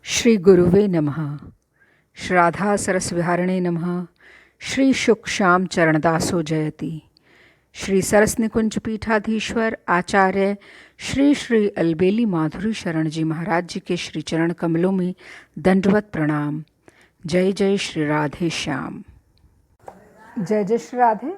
श्री गुरुवे नमः। श्राद्धा सरसविहारिणे नमः। श्री शुक श्याम चरणदासो जयति। श्री सरस निकुंज पीठाधीश्वर आचार्य श्री श्री अलबेली माधुरी शरण जी महाराज जी के श्री चरण कमलों में दंडवत प्रणाम। जय जय श्री राधे श्याम। जय जय श्री राधे।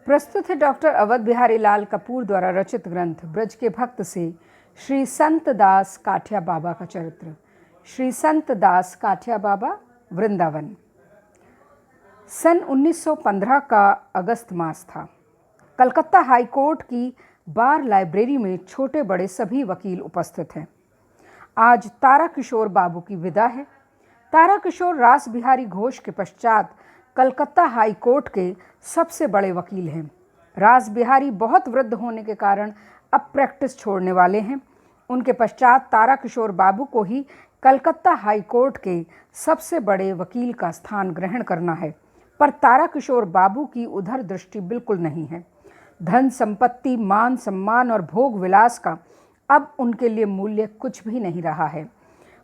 प्रस्तुत है डॉक्टर अवध बिहारी लाल कपूर द्वारा रचित ग्रंथ ब्रज के भक्त से श्री संत दास काठिया बाबा का चरित्र। श्री संत दास काठिया बाबा, वृंदावन। सन 1915 का अगस्त मास था। कलकत्ता हाई कोर्ट की बार लाइब्रेरी में छोटे बड़े सभी वकील उपस्थित हैं। आज तारा किशोर बाबू की विदा है। तारा किशोर रास बिहारी घोष के पश्चात कलकत्ता हाई कोर्ट के सबसे बड़े वकील हैं। रास बिहारी बहुत वृद्ध होने के कारण अब प्रैक्टिस छोड़ने वाले हैं। उनके पश्चात तारा किशोर बाबू को ही कलकत्ता हाई कोर्ट के सबसे बड़े वकील का स्थान ग्रहण करना है, पर तारा किशोर बाबू की उधर दृष्टि बिल्कुल नहीं है। धन संपत्ति, मान सम्मान और भोग विलास का अब उनके लिए मूल्य कुछ भी नहीं रहा है।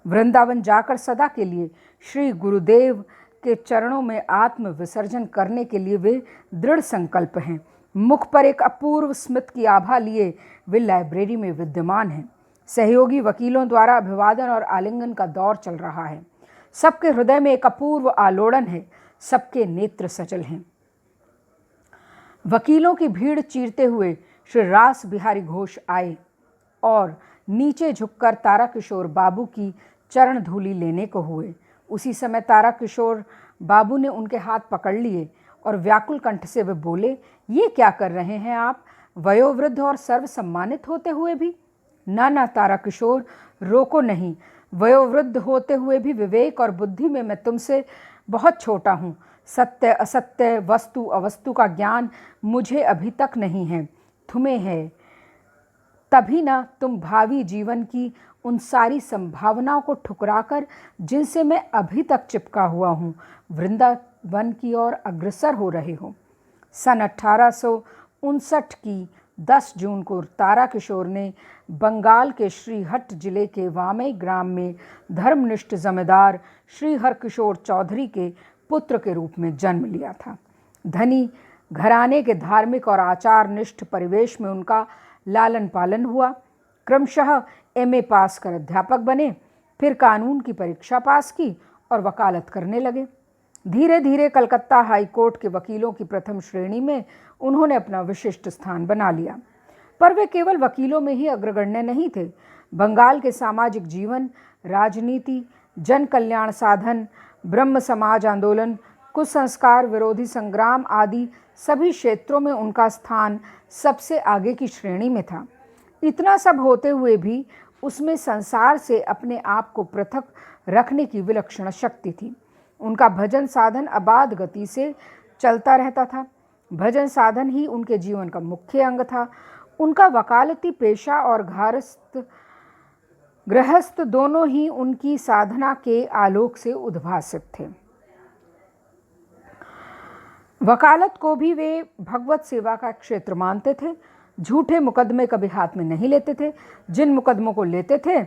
वृंदावन जाकर सदा के लिए श्री गुरुदेव के चरणों में आत्म विसर्जन करने के लिए वे दृढ़ संकल्प हैं। मुख पर एक अपूर्व स्मित की आभा लिए वे लाइब्रेरी में विद्यमान हैं। सहयोगी वकीलों द्वारा अभिवादन और आलिंगन का दौर चल रहा है। सबके हृदय में एक अपूर्व आलोड़न है, सबके नेत्र सचल हैं। वकीलों की भीड़ चीरते हुए श्री रास बिहारी घोष आए और नीचे झुककर तारा किशोर बाबू की चरण धूलि लेने को हुए। उसी समय तारा किशोर बाबू ने उनके हाथ पकड़ लिए और व्याकुल कंठ से वे बोले, ये क्या कर रहे हैं आप, वयोवृद्ध और सर्व सम्मानित होते हुए भी? ना तारा किशोर, रोको नहीं। वयोवृद्ध होते हुए भी विवेक और बुद्धि में मैं तुमसे बहुत छोटा हूँ। सत्य असत्य, वस्तु अवस्तु का ज्ञान मुझे अभी तक नहीं है, तुम्हें है। तभी ना तुम भावी जीवन की उन सारी संभावनाओं को ठुकराकर जिनसे मैं अभी तक चिपका हुआ हूँ, वृंदावन की ओर अग्रसर हो रहे हो। सन 1859 की 10 जून को तारा किशोर ने बंगाल के श्रीहट्ट जिले के वामई ग्राम में धर्मनिष्ठ जमींदार श्री हरकिशोर चौधरी के पुत्र के रूप में जन्म लिया था। धनी घराने के धार्मिक और आचार निष्ठ परिवेश में उनका लालन पालन हुआ। क्रमशः एमए पास कर अध्यापक बने, फिर कानून की परीक्षा पास की और वकालत करने लगे। धीरे धीरे कलकत्ता हाई कोर्ट के वकीलों की प्रथम श्रेणी में उन्होंने अपना विशिष्ट स्थान बना लिया। पर वे केवल वकीलों में ही अग्रगण्य नहीं थे। बंगाल के सामाजिक जीवन, राजनीति, जन कल्याण साधन, ब्रह्म समाज आंदोलन, कुसंस्कार विरोधी संग्राम आदि सभी क्षेत्रों में उनका स्थान सबसे आगे की श्रेणी में था। इतना सब होते हुए भी उसमें संसार से अपने आप को पृथक रखने की विलक्षण शक्ति थी। उनका भजन साधन अबाध गति से चलता रहता था। भजन साधन ही उनके जीवन का मुख्य अंग था। उनका वकालती पेशा और गृहस्थ दोनों ही उनकी साधना के आलोक से उद्भासित थे। वकालत को भी वे भगवत सेवा का क्षेत्र मानते थे। झूठे मुकदमे कभी हाथ में नहीं लेते थे। जिन मुकदमों को लेते थे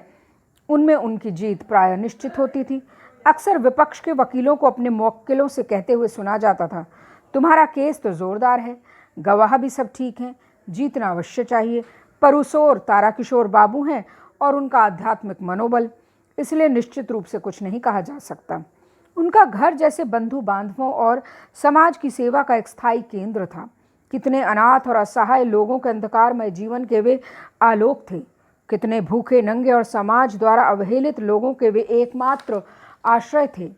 उनमें उनकी जीत प्राय निश्चित होती थी। अक्सर विपक्ष के वकीलों को अपने मुवक्किलों से कहते हुए सुना जाता था, तुम्हारा केस तो जोरदार है, गवाह भी सब ठीक हैं, जीतना अवश्य चाहिए। पर उस ओर तारा किशोर बाबू हैं और उनका आध्यात्मिक मनोबल, इसलिए निश्चित रूप से कुछ नहीं कहा जा सकता। उनका घर जैसे बंधु बांधवों और समाज की सेवा का एक स्थायी केंद्र था। कितने अनाथ और असहाय लोगों के अंधकारमय जीवन के वे आलोक थे। कितने भूखे नंगे और समाज द्वारा अवहेलित लोगों के वे एकमात्र आश्रय थे।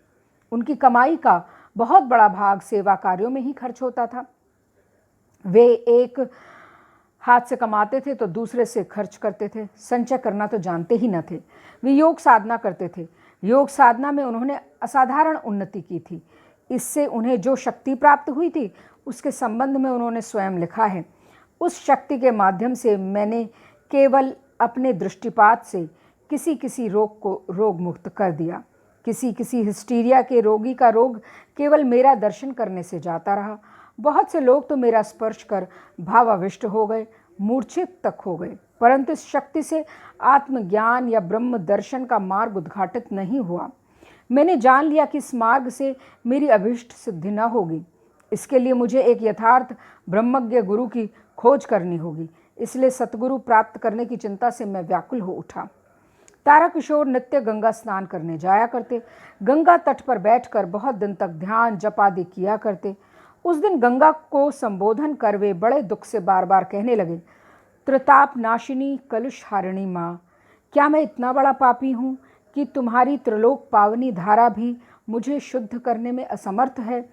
उनकी कमाई का बहुत बड़ा भाग सेवा कार्यों में ही खर्च होता था। वे एक हाथ से कमाते थे तो दूसरे से खर्च करते थे। संचय करना तो जानते ही न थे। वे योग साधना करते थे। योग साधना में उन्होंने असाधारण उन्नति की थी। इससे उन्हें जो शक्ति प्राप्त हुई थी उसके संबंध में उन्होंने स्वयं लिखा है, उस शक्ति के माध्यम से मैंने केवल अपने दृष्टिपात से किसी किसी रोग को रोग मुक्त कर दिया। किसी किसी हिस्टीरिया के रोगी का रोग केवल मेरा दर्शन करने से जाता रहा। बहुत से लोग तो मेरा स्पर्श कर भावाविष्ट हो गए। मूर्छित तक हो गए, परंतु इस शक्ति से आत्मज्ञान या ब्रह्म दर्शन का मार्ग उद्घाटित नहीं हुआ। मैंने जान लिया कि इस मार्ग से मेरी अभीष्ट सिद्धि न होगी। इसके लिए मुझे एक यथार्थ ब्रह्मज्ञ गुरु की खोज करनी होगी। इसलिए सतगुरु प्राप्त करने की चिंता से मैं व्याकुल हो उठा। ताराकिशोर नित्य गंगा स्नान करने जाया करते। गंगा तट पर बैठकर बहुत दिन तक ध्यान जप आदि किया करते। उस दिन गंगा को संबोधन कर वे बड़े दुख से बार बार कहने लगे, त्रिताप नाशिनी कलुष हारिणी माँ, क्या मैं इतना बड़ा पापी हूँ कि तुम्हारी त्रिलोक पावनी धारा भी मुझे शुद्ध करने में असमर्थ है।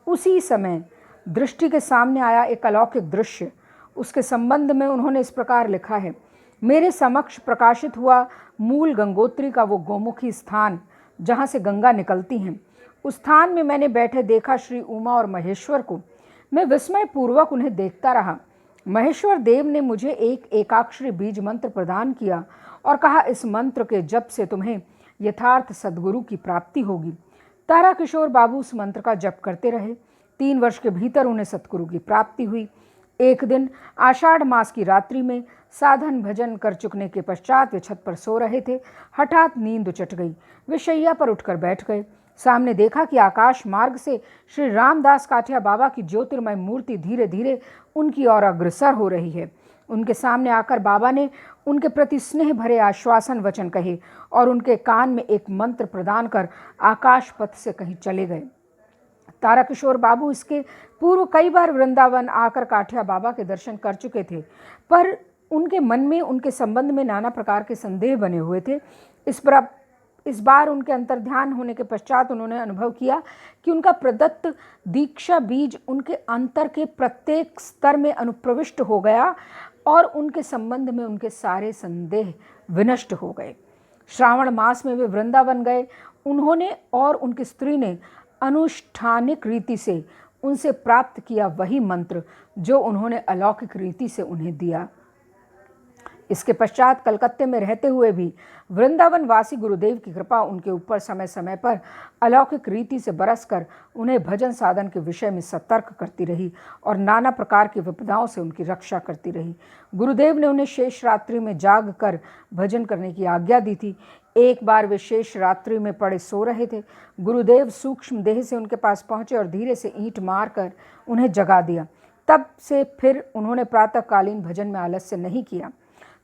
उसी समय दृष्टि के सामने आया एक अलौकिक दृश्य। उसके संबंध में उन्होंने इस प्रकार लिखा है, मेरे समक्ष प्रकाशित हुआ मूल गंगोत्री का वो गोमुखी स्थान जहाँ से गंगा निकलती हैं, उस स्थान में मैंने बैठे देखा श्री उमा और महेश्वर को। मैं विस्मय पूर्वक उन्हें देखता रहा। महेश्वर देव ने मुझे एक एकाक्षरी बीज मंत्र प्रदान किया और कहा, इस मंत्र के जप से तुम्हें यथार्थ सद्गुरु की प्राप्ति होगी। ताराकिशोर बाबू उस मंत्र का जप करते रहे। 3 वर्ष के भीतर उन्हें सतगुरु की प्राप्ति हुई। एक दिन आषाढ़ मास की रात्रि में साधन भजन कर चुकने के पश्चात वे छत पर सो रहे थे। हठात नींद उचट गई। वे शैया पर उठकर बैठ गए। सामने देखा कि आकाश मार्ग से श्री रामदास काठिया बाबा की ज्योतिर्मय मूर्ति धीरे धीरे उनकी ओर अग्रसर हो रही है। उनके सामने आकर बाबा ने उनके प्रति स्नेह भरे आश्वासन वचन कहे और उनके कान में एक मंत्र प्रदान कर आकाश पथ से कहीं चले गए। ताराकिशोर बाबू इसके पूर्व कई बार वृंदावन आकर काठिया बाबा के दर्शन कर चुके थे, पर उनके मन में उनके संबंध में नाना प्रकार के संदेह बने हुए थे। इस बार उनके अंतर्ध्यान होने के पश्चात उन्होंने अनुभव किया कि उनका प्रदत्त दीक्षा बीज उनके अंतर के प्रत्येक स्तर में अनुप्रविष्ट हो गया और उनके संबंध में उनके सारे संदेह विनष्ट हो गए। श्रावण मास में वे वृंदावन गए। उन्होंने और उनकी स्त्री ने अनुष्ठानिक रीति से उनसे प्राप्त किया वही मंत्र जो उन्होंने अलौकिक रीति से उन्हें दिया। इसके पश्चात कलकत्ते में रहते हुए भी वृंदावन वासी गुरुदेव की कृपा उनके ऊपर समय समय पर अलौकिक रीति से बरसकर उन्हें भजन साधन के विषय में सतर्क करती रही और नाना प्रकार की विपदाओं से उनकी रक्षा करती रही। गुरुदेव ने उन्हें शेष रात्रि में जाग कर भजन करने की आज्ञा दी थी। एक बार वे शेष रात्रि में पड़े सो रहे थे। गुरुदेव सूक्ष्म देह से उनके पास पहुंचे और धीरे से ईंट मारकर उन्हें जगा दिया। तब से फिर उन्होंने प्रातःकालीन भजन में आलस्य नहीं किया।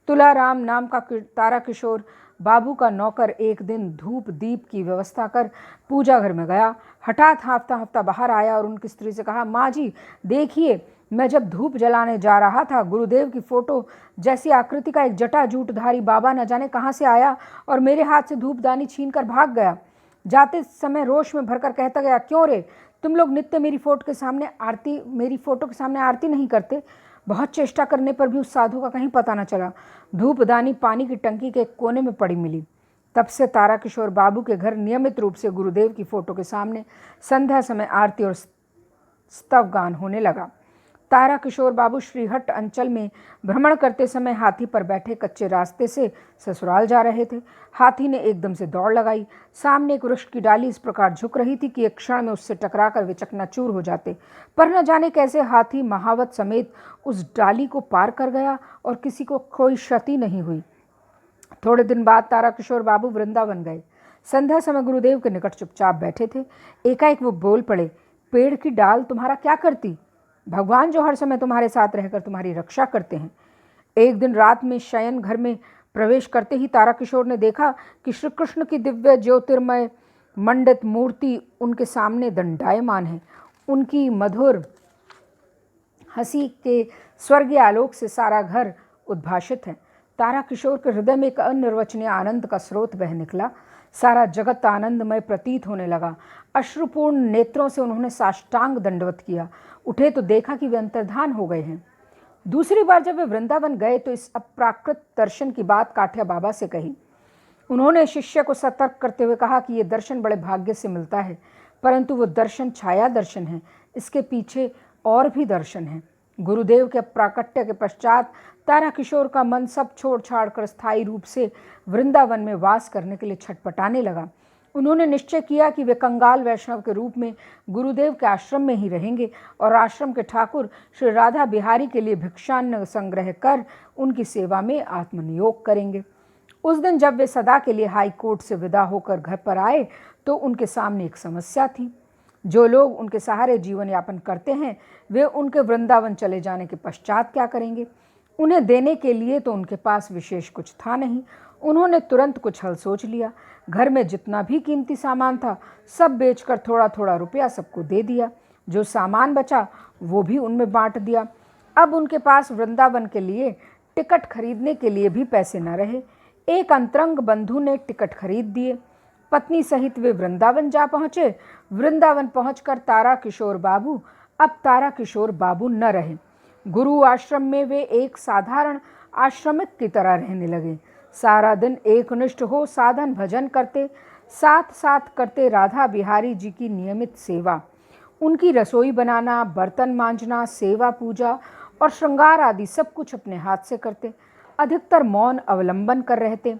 तुलाराम नाम का ताराकिशोर बाबू का नौकर एक दिन धूप दीप की व्यवस्था कर पूजा घर में गया। हठात हाँफता हाँफता बाहर आया और उनकी स्त्री से कहा, माँ जी देखिए, मैं जब धूप जलाने जा रहा था, गुरुदेव की फोटो जैसी आकृति का एक जटाजूटधारी बाबा न जाने कहाँ से आया और मेरे हाथ से धूपदानी छीन कर भाग गया। जाते समय रोष में भरकर कहता गया, क्यों रे, तुम लोग नित्य मेरी फोटो के सामने आरती नहीं करते। बहुत चेष्टा करने पर भी उस साधु का कहीं पता न चला। धूपदानी पानी की टंकी के एक कोने में पड़ी मिली। तब से ताराकिशोर बाबू के घर नियमित रूप से गुरुदेव की फोटो के सामने संध्या समय आरती और स्तव गान होने लगा। ताराकिशोर बाबू श्रीहट्ट अंचल में भ्रमण करते समय हाथी पर बैठे कच्चे रास्ते से ससुराल जा रहे थे। हाथी ने एकदम से दौड़ लगाई। सामने एक वृक्ष की डाली इस प्रकार झुक रही थी कि एक क्षण में उससे टकराकर वे चकनाचूर हो जाते, पर न जाने कैसे हाथी महावत समेत उस डाली को पार कर गया और किसी को कोई क्षति नहीं हुई। थोड़े दिन बाद ताराकिशोर बाबू वृंदावन गए। संध्या समय गुरुदेव के निकट चुपचाप बैठे थे। एकाएक वो बोल पड़े, पेड़ की डाल तुम्हारा क्या करती? भगवान जो हर समय तुम्हारे साथ रहकर तुम्हारी रक्षा करते हैं। एक दिन रात में शयन घर में प्रवेश करते ही ताराकिशोर ने देखा कि श्री कृष्ण की दिव्य ज्योतिर्मय मंडित मूर्ति उनके सामने दंडायमान है। उनकी मधुर हंसी के स्वर्गीय आलोक से सारा घर उद्भाषित है। ताराकिशोर के हृदय में एक अनिर्वचनीय आनंद का स्रोत बह निकला। सारा जगत आनंदमय प्रतीत होने लगा। अश्रुपूर्ण नेत्रों से उन्होंने साष्टांग दंडवत किया। उठे तो देखा कि वे अंतर्धान हो गए हैं। दूसरी बार जब वे वृंदावन गए तो इस अप्राकृत दर्शन की बात काठिया बाबा से कही। उन्होंने शिष्य को सतर्क करते हुए कहा कि ये दर्शन बड़े भाग्य से मिलता है, परंतु वो दर्शन छाया दर्शन है, इसके पीछे और भी दर्शन है। गुरुदेव के प्राकट्य के पश्चात ताराकिशोर का मन सब छोड़ छाड़ कर स्थायी रूप से वृंदावन में वास करने के लिए छटपटाने लगा। उन्होंने निश्चय किया कि वे कंगाल वैष्णव के रूप में गुरुदेव के आश्रम में ही रहेंगे और आश्रम के ठाकुर श्री राधा बिहारी के लिए भिक्षान्न संग्रह कर उनकी सेवा में आत्मनियोग करेंगे। उस दिन जब वे सदा के लिए हाई कोर्ट से विदा होकर घर पर आए तो उनके सामने एक समस्या थी। जो लोग उनके सहारे जीवन यापन करते हैं वे उनके वृंदावन चले जाने के पश्चात क्या करेंगे। उन्हें देने के लिए तो उनके पास विशेष कुछ था नहीं। उन्होंने तुरंत कुछ हल सोच लिया। घर में जितना भी कीमती सामान था सब बेचकर थोड़ा थोड़ा रुपया सबको दे दिया। जो सामान बचा वो भी उनमें बांट दिया। अब उनके पास वृंदावन के लिए टिकट खरीदने के लिए भी पैसे न रहे। एक अंतरंग बंधु ने टिकट खरीद दिए। पत्नी सहित वे वृंदावन जा पहुँचे। वृंदावन पहुंचकर तारा किशोर बाबू अब तारा किशोर बाबू न रहे। गुरु आश्रम में वे एक साधारण आश्रमिक की तरह रहने लगे। सारा दिन एकनिष्ठ हो साधन भजन करते, साथ साथ करते राधा बिहारी जी की नियमित सेवा। उनकी रसोई बनाना, बर्तन मांजना, सेवा पूजा और श्रृंगार आदि सब कुछ अपने हाथ से करते। अधिकतर मौन अवलंबन कर रहते।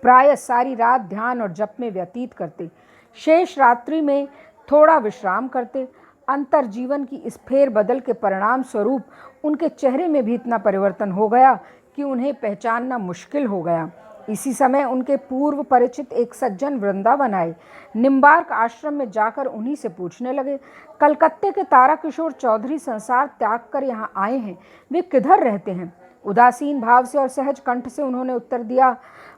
प्रायः सारी रात ध्यान और जप में व्यतीत करते। शेष रात्रि में थोड़ा विश्राम करते। अंतर जीवन की इस फेर बदल के परिणाम स्वरूप उनके चेहरे में भी इतना परिवर्तन हो गया कि उन्हें पहचानना मुश्किल हो गया। इसी समय उनके पूर्व परिचित एक सज्जन वृंदावन आए। निम्बार्क आश्रम में जाकर उन्हीं से पूछने लगे, कलकत्ते के तारा किशोर चौधरी संसार त्याग कर यहाँ आए हैं, वे किधर रहते हैं? उदासीन भाव से और सहज कंठ से उन्होंने उत्तर दिया,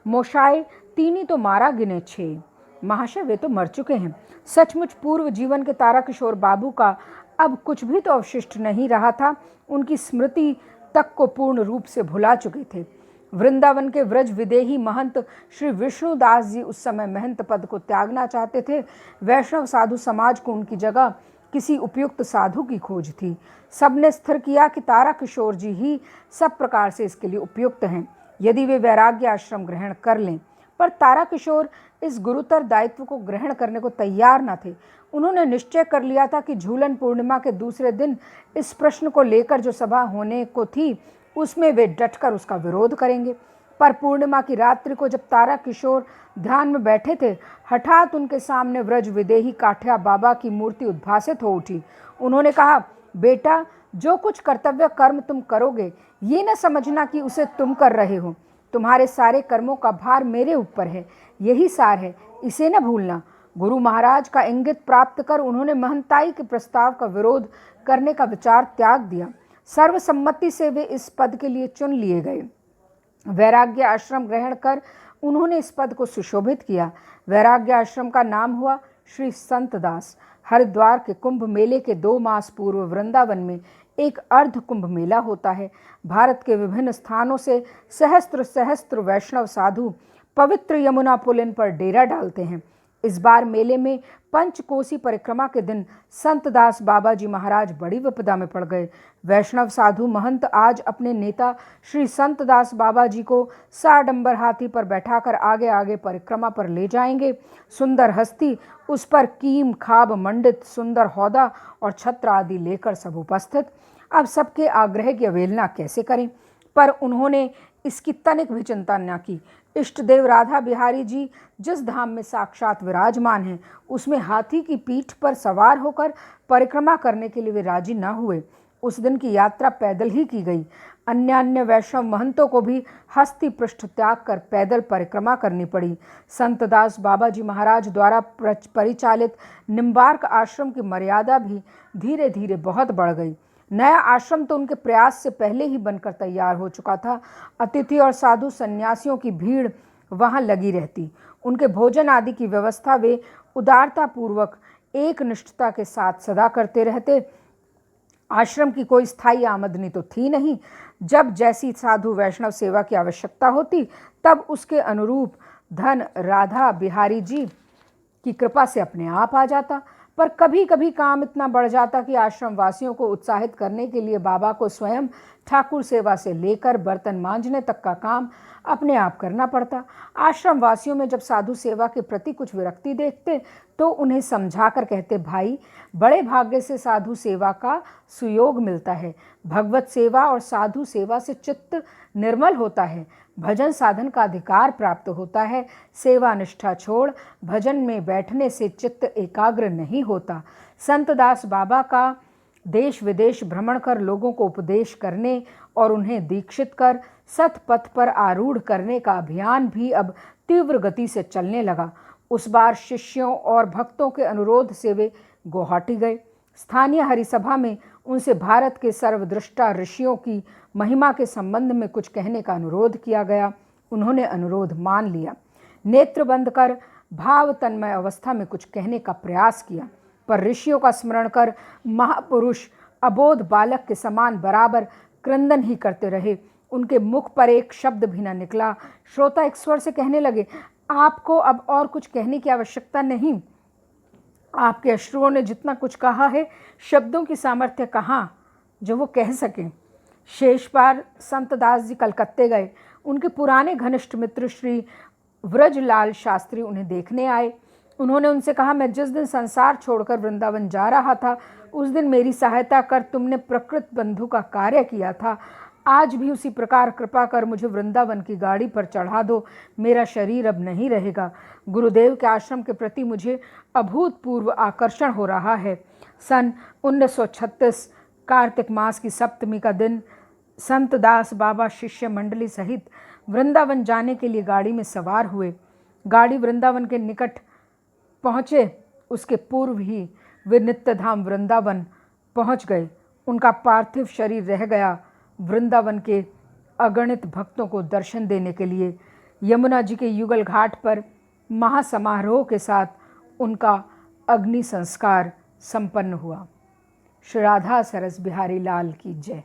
मोशाय तीनी तो मारा गिने 6। महाशय वे तो मर चुके हैं। सचमुच पूर्व जीवन के तारा किशोर बाबू का अब कुछ भी तो अवशिष्ट नहीं रहा था। उनकी स्मृति तक को पूर्ण रूप से भुला चुके थे। वृंदावन के व्रज विदेही महंत श्री विष्णुदास जी उस समय महंत पद को त्यागना चाहते थे। वैष्णव साधु समाज को उनकी जगह किसी उपयुक्त साधु की खोज थी। सबने स्थिर किया कि तारा किशोर जी ही सब प्रकार से इसके लिए उपयुक्त हैं, यदि वे वैराग्य आश्रम ग्रहण कर लें। पर तारा किशोर इस गुरुतर दायित्व को ग्रहण करने को तैयार न थे। उन्होंने निश्चय कर लिया था कि झूलन पूर्णिमा के दूसरे दिन इस प्रश्न को लेकर जो सभा होने को थी उसमें वे डटकर उसका विरोध करेंगे। पर पूर्णिमा की रात्रि को जब तारा किशोर ध्यान में बैठे थे, हठात उनके सामने व्रज विदेही काठिया बाबा की मूर्ति उद्भासित हो उठी। उन्होंने कहा, बेटा जो कुछ कर्तव्य कर्म तुम करोगे ये न समझना कि उसे तुम कर रहे हो। तुम्हारे सारे कर्मों का भार मेरे ऊपर है, यही सार है, इसे न भूलना। गुरु महाराज का इंगित प्राप्त कर उन्होंने महंताई के प्रस्ताव का विरोध करने का विचार त्याग दिया। सर्वसम्मति से वे इस पद के लिए चुन लिए गए। वैराग्य आश्रम ग्रहण कर उन्होंने इस पद को सुशोभित किया। वैराग्य आश्रम का नाम हुआ श्री संतदास। हरिद्वार के कुंभ मेले के 2 मास पूर्व वृंदावन में एक अर्ध कुंभ मेला होता है। भारत के विभिन्न स्थानों से सहस्त्र सहस्त्र वैष्णव साधु पवित्र यमुना पुलिन पर डेरा डालते हैं। इस बार मेले में पंचकोसी परिक्रमा के दिन संतदास बाबा जी महाराज बड़ी विपदा में पड़ गए। वैष्णव साधु महंत आज अपने नेता श्री संतदास बाबा जी को साडंबर हाथी पर बैठाकर आगे आगे परिक्रमा पर ले जाएंगे। सुंदर हस्ती, उस पर कीम खाब मंडित सुंदर हौदा और छत्र आदि लेकर सब उपस्थित। अब सबके आग्रह की अवहेलना कैसे करें? पर उन्होंने इसकी तनिक भी चिंता न की। इष्ट देव राधा बिहारी जी जिस धाम में साक्षात विराजमान हैं उसमें हाथी की पीठ पर सवार होकर परिक्रमा करने के लिए वे राजी न हुए। उस दिन की यात्रा पैदल ही की गई। अन्य वैष्णव महंतों को भी हस्ती पृष्ठ त्याग कर पैदल परिक्रमा करनी पड़ी। संतदास बाबा जी महाराज द्वारा परिचालित निम्बार्क आश्रम की मर्यादा भी धीरे धीरे बहुत बढ़ गई। नया आश्रम तो उनके प्रयास से पहले ही बनकर तैयार हो चुका था। अतिथि और साधु सन्यासियों की भीड़ वहां लगी रहती। उनके भोजन आदि की व्यवस्था वे उदारतापूर्वक एक निष्ठता के साथ सदा करते रहते। आश्रम की कोई स्थायी आमदनी तो थी नहीं। जब जैसी साधु वैष्णव सेवा की आवश्यकता होती तब उसके अनुरूप धन राधा बिहारी जी की कृपा से अपने आप आ जाता। पर कभी कभी काम इतना बढ़ जाता कि आश्रम वासियों को उत्साहित करने के लिए बाबा को स्वयं ठाकुर सेवा से लेकर बर्तन मांजने तक का काम अपने आप करना पड़ता। आश्रम वासियों में जब साधु सेवा के प्रति कुछ विरक्ति देखते तो उन्हें समझाकर कहते, भाई बड़े भाग्य से साधु सेवा का सुयोग मिलता है। भगवत सेवा और साधु सेवा से चित्त निर्मल होता है। भजन साधन का अधिकार प्राप्त होता है। सेवा निष्ठा छोड़ भजन में बैठने से चित्त एकाग्र नहीं होता। संत दास बाबा का देश विदेश भ्रमण कर लोगों को उपदेश करने और उन्हें दीक्षित कर सतपथ पर आरूढ़ करने का अभियान भी अब तीव्र गति से चलने लगा। उस बार शिष्यों और भक्तों के अनुरोध से वे गुवाहाटी गए। स्थानीय हरिसभा में उनसे भारत के सर्वदृष्टा ऋषियों की महिमा के संबंध में कुछ कहने का अनुरोध किया गया। उन्होंने अनुरोध मान लिया। नेत्र बंद कर भाव तन्मय अवस्था में कुछ कहने का प्रयास किया, पर ऋषियों का स्मरण कर महापुरुष अबोध बालक के समान बराबर क्रंदन ही करते रहे। उनके मुख पर एक शब्द भी न निकला। श्रोता एक स्वर से कहने लगे, आपको अब और कुछ कहने की आवश्यकता नहीं। आपके अश्रुओं ने जितना कुछ कहा है, शब्दों की सामर्थ्य कहाँ जो वो कह सकें। शेष बार संत दास जी कलकत्ते गए। उनके पुराने घनिष्ठ मित्र श्री व्रजलाल शास्त्री उन्हें देखने आए। उन्होंने उनसे कहा, मैं जिस दिन संसार छोड़कर वृंदावन जा रहा था उस दिन मेरी सहायता कर तुमने प्रकृत बंधु का कार्य किया था। आज भी उसी प्रकार कृपा कर मुझे वृंदावन की गाड़ी पर चढ़ा दो। मेरा शरीर अब नहीं रहेगा। गुरुदेव के आश्रम के प्रति मुझे अभूतपूर्व आकर्षण हो रहा है। सन 1936 कार्तिक मास की सप्तमी का दिन संत दास बाबा शिष्य मंडली सहित वृंदावन जाने के लिए गाड़ी में सवार हुए। गाड़ी वृंदावन के निकट पहुँचे उसके पूर्व ही वे नित्यधाम वृंदावन पहुँच गए। उनका पार्थिव शरीर रह गया वृंदावन के अगणित भक्तों को दर्शन देने के लिए। यमुना जी के युगल घाट पर महासमारोह के साथ उनका अग्नि संस्कार संपन्न हुआ। श्री राधा सरस बिहारी लाल की जय।